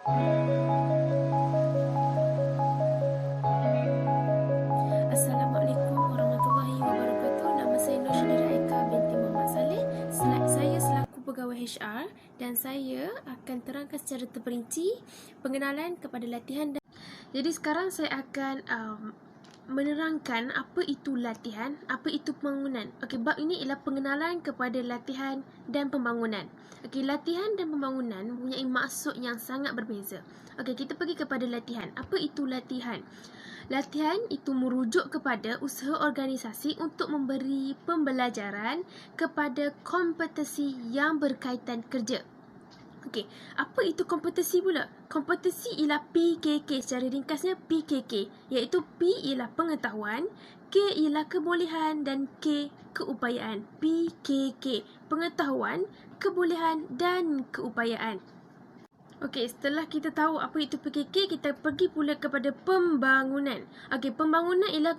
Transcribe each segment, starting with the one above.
Assalamualaikum warahmatullahi wabarakatuh. Nama saya Nur Syedira Aika binti Muhammad Saleh. Saya selaku pegawai HR dan saya akan terangkan secara terperinci pengenalan kepada latihan. Jadi sekarang saya akan menerangkan apa itu latihan, apa itu pembangunan. Okey, bab ini ialah pengenalan kepada latihan dan pembangunan. Okey, latihan dan pembangunan mempunyai maksud yang sangat berbeza. Okey, kita pergi kepada latihan. Apa itu latihan? Latihan itu merujuk kepada usaha organisasi untuk memberi pembelajaran kepada kompetisi yang berkaitan kerja. Okey, apa itu kompetisi pula? Kompetisi ialah PKK, secara ringkasnya PKK, iaitu P ialah pengetahuan, K ialah kebolehan dan K keupayaan. PKK, pengetahuan, kebolehan dan keupayaan. Okey, setelah kita tahu apa itu PKK, kita pergi pula kepada pembangunan. Okey, pembangunan ialah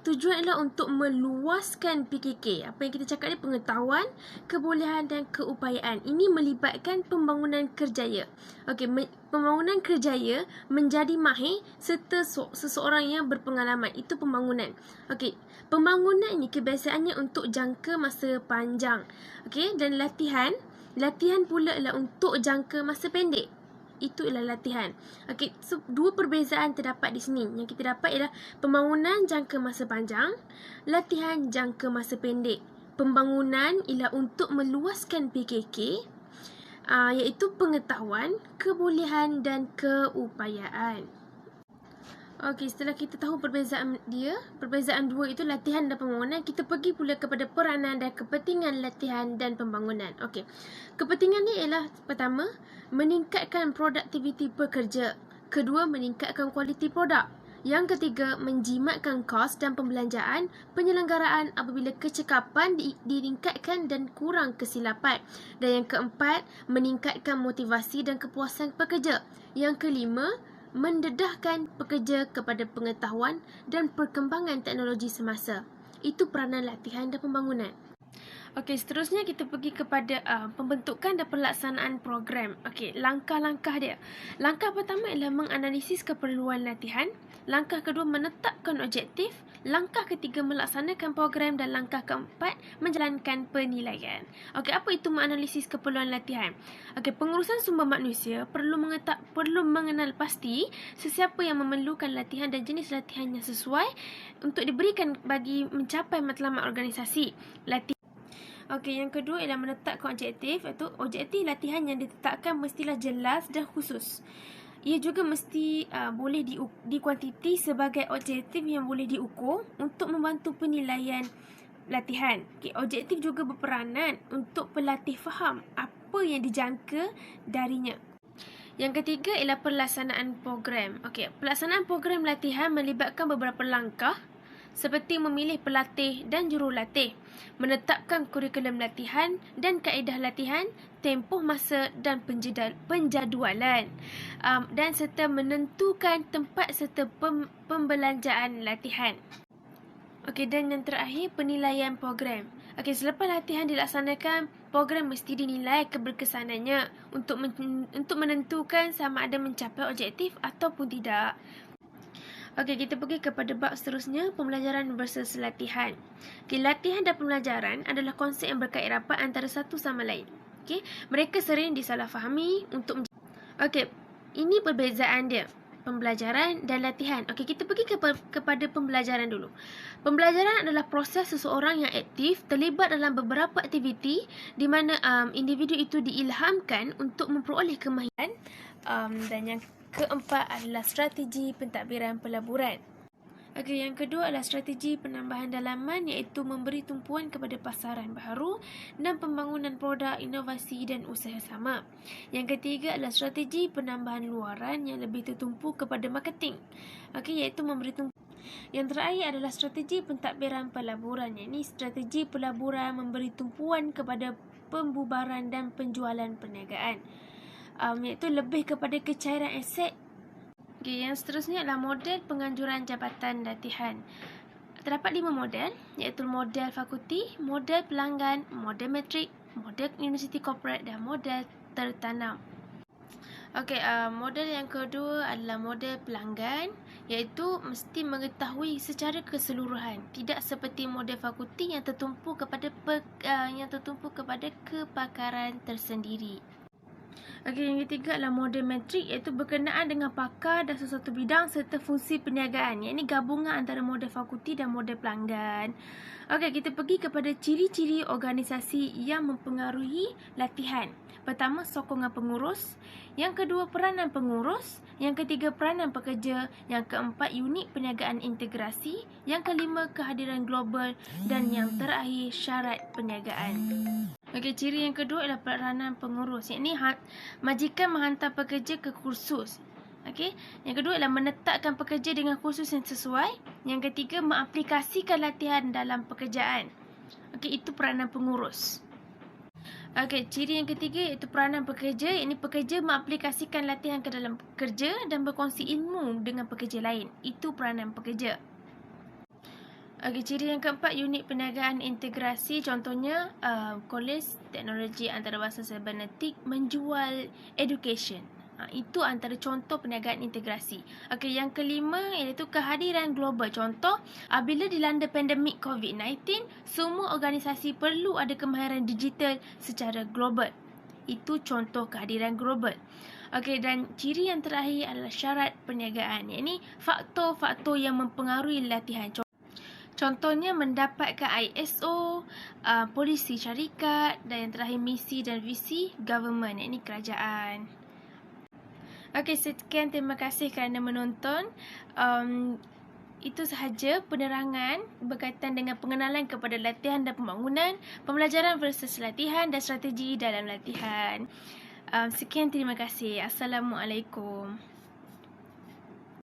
tujuan ialah untuk meluaskan PKK. Apa yang kita cakap ni pengetahuan, kebolehan dan keupayaan. Ini melibatkan pembangunan kerjaya. Okey, pembangunan kerjaya menjadi mahir serta seseorang yang berpengalaman. Itu pembangunan. Okey, pembangunan ini kebiasaannya untuk jangka masa panjang. Okey, dan latihan pula ialah untuk jangka masa pendek. Itu ialah latihan. Okey, so dua perbezaan terdapat di sini. Yang kita dapat ialah pembangunan jangka masa panjang, latihan jangka masa pendek. Pembangunan ialah untuk meluaskan PKK, iaitu pengetahuan, kebolehan dan keupayaan. Okey, setelah kita tahu perbezaan dua itu latihan dan pembangunan, kita pergi pula kepada peranan dan kepentingan latihan dan pembangunan. Okey, kepentingan ni ialah pertama, meningkatkan produktiviti pekerja. Kedua, meningkatkan kualiti produk. Yang ketiga, menjimatkan kos dan pembelanjaan penyelenggaraan apabila kecekapan ditingkatkan dan kurang kesilapan. Dan yang keempat, meningkatkan motivasi dan kepuasan pekerja. Yang kelima, mendedahkan pekerja kepada pengetahuan dan perkembangan teknologi semasa. Itu peranan latihan dan pembangunan. Okey, seterusnya kita pergi kepada pembentukan dan pelaksanaan program. Okey, langkah-langkah dia. Langkah pertama ialah menganalisis keperluan latihan. Langkah kedua, menetapkan objektif. Langkah ketiga, melaksanakan program. Dan langkah keempat, menjalankan penilaian. Okey, apa itu menganalisis keperluan latihan? Okey, pengurusan sumber manusia perlu mengenal pasti sesiapa yang memerlukan latihan dan jenis latihan yang sesuai untuk diberikan bagi mencapai matlamat organisasi. Okey, yang kedua ialah menetapkan objektif, iaitu objektif latihan yang ditetapkan mestilah jelas dan khusus. Ia juga mesti boleh dikuantiti sebagai objektif yang boleh diukur untuk membantu penilaian latihan. Okay, objektif juga berperanan untuk pelatih faham apa yang dijangka darinya. Yang ketiga ialah pelaksanaan program. Okey, pelaksanaan program latihan melibatkan beberapa langkah seperti memilih pelatih dan jurulatih, menetapkan kurikulum latihan dan kaedah latihan, tempoh masa dan penjadualan, dan serta menentukan tempat serta pembelanjaan latihan. Okey, dan yang terakhir penilaian program. Okey, selepas latihan dilaksanakan, program mesti dinilai keberkesanannya untuk menentukan sama ada mencapai objektif ataupun tidak. Okey, kita pergi kepada bab seterusnya, pembelajaran versus latihan. Okey, latihan dan pembelajaran adalah konsep yang berkait rapat antara satu sama lain. Okey, mereka sering disalahfahami untuk okey, ini perbezaan dia, pembelajaran dan latihan. Okey, kita pergi kepada pembelajaran dulu. Pembelajaran adalah proses seseorang yang aktif terlibat dalam beberapa aktiviti di mana individu itu diilhamkan untuk memperoleh kemahiran, dan yang keempat adalah strategi pentadbiran pelaburan. Okey, yang kedua adalah strategi penambahan dalaman, iaitu memberi tumpuan kepada pasaran baru dan pembangunan produk, inovasi dan usaha sama. Yang ketiga adalah strategi penambahan luaran yang lebih tertumpu kepada marketing. Okey, iaitu memberi tumpuan. Yang terakhir adalah strategi pentadbiran pelaburan, iaitu strategi pelaburan memberi tumpuan kepada pembubaran dan penjualan perniagaan, iaitu lebih kepada kecairan aset. Okay, yang seterusnya adalah model penganjuran jabatan latihan. Terdapat 5 model, iaitu model fakulti, model pelanggan, model metrik, model universiti korporat dan model tertanam. Okey, model yang kedua adalah model pelanggan, iaitu mesti mengetahui secara keseluruhan, tidak seperti model fakulti yang tertumpu kepada kepakaran tersendiri. Okey, yang ketiga adalah model metrik, iaitu berkenaan dengan pakar dan sesuatu bidang serta fungsi perniagaan. Yang ini gabungan antara model fakulti dan model pelanggan. Okey, kita pergi kepada ciri-ciri organisasi yang mempengaruhi latihan. Pertama, sokongan pengurus. Yang kedua, peranan pengurus. Yang ketiga, peranan pekerja. Yang keempat, unit perniagaan integrasi. Yang kelima, kehadiran global. Dan yang terakhir, syarat perniagaan. Okey, ciri yang kedua adalah peranan pengurus. Yang ini majikan menghantar pekerja ke kursus. Okey, yang kedua adalah menetapkan pekerja dengan kursus yang sesuai. Yang ketiga, mengaplikasikan latihan dalam pekerjaan. Okey, itu peranan pengurus. Okey, ciri yang ketiga iaitu peranan pekerja. Ini pekerja mengaplikasikan latihan ke dalam kerja dan berkongsi ilmu dengan pekerja lain. Itu peranan pekerja. Okey, ciri yang keempat, unit perniagaan integrasi. Contohnya, kolej teknologi antarabangsa cybernetik menjual education. Itu antara contoh perniagaan integrasi. Okey, yang kelima iaitu kehadiran global. Contoh, bila dilanda pandemik COVID-19, semua organisasi perlu ada kemahiran digital secara global. Itu contoh kehadiran global. Okey, dan ciri yang terakhir adalah syarat perniagaan. Ini faktor-faktor yang mempengaruhi latihan. Contohnya mendapatkan ISO, polisi syarikat, dan yang terakhir misi dan visi government, ini kerajaan. Okey, sekian, terima kasih kerana menonton. Itu sahaja penerangan berkaitan dengan pengenalan kepada latihan dan pembangunan, pembelajaran versus latihan dan strategi dalam latihan. Sekian, terima kasih. Assalamualaikum.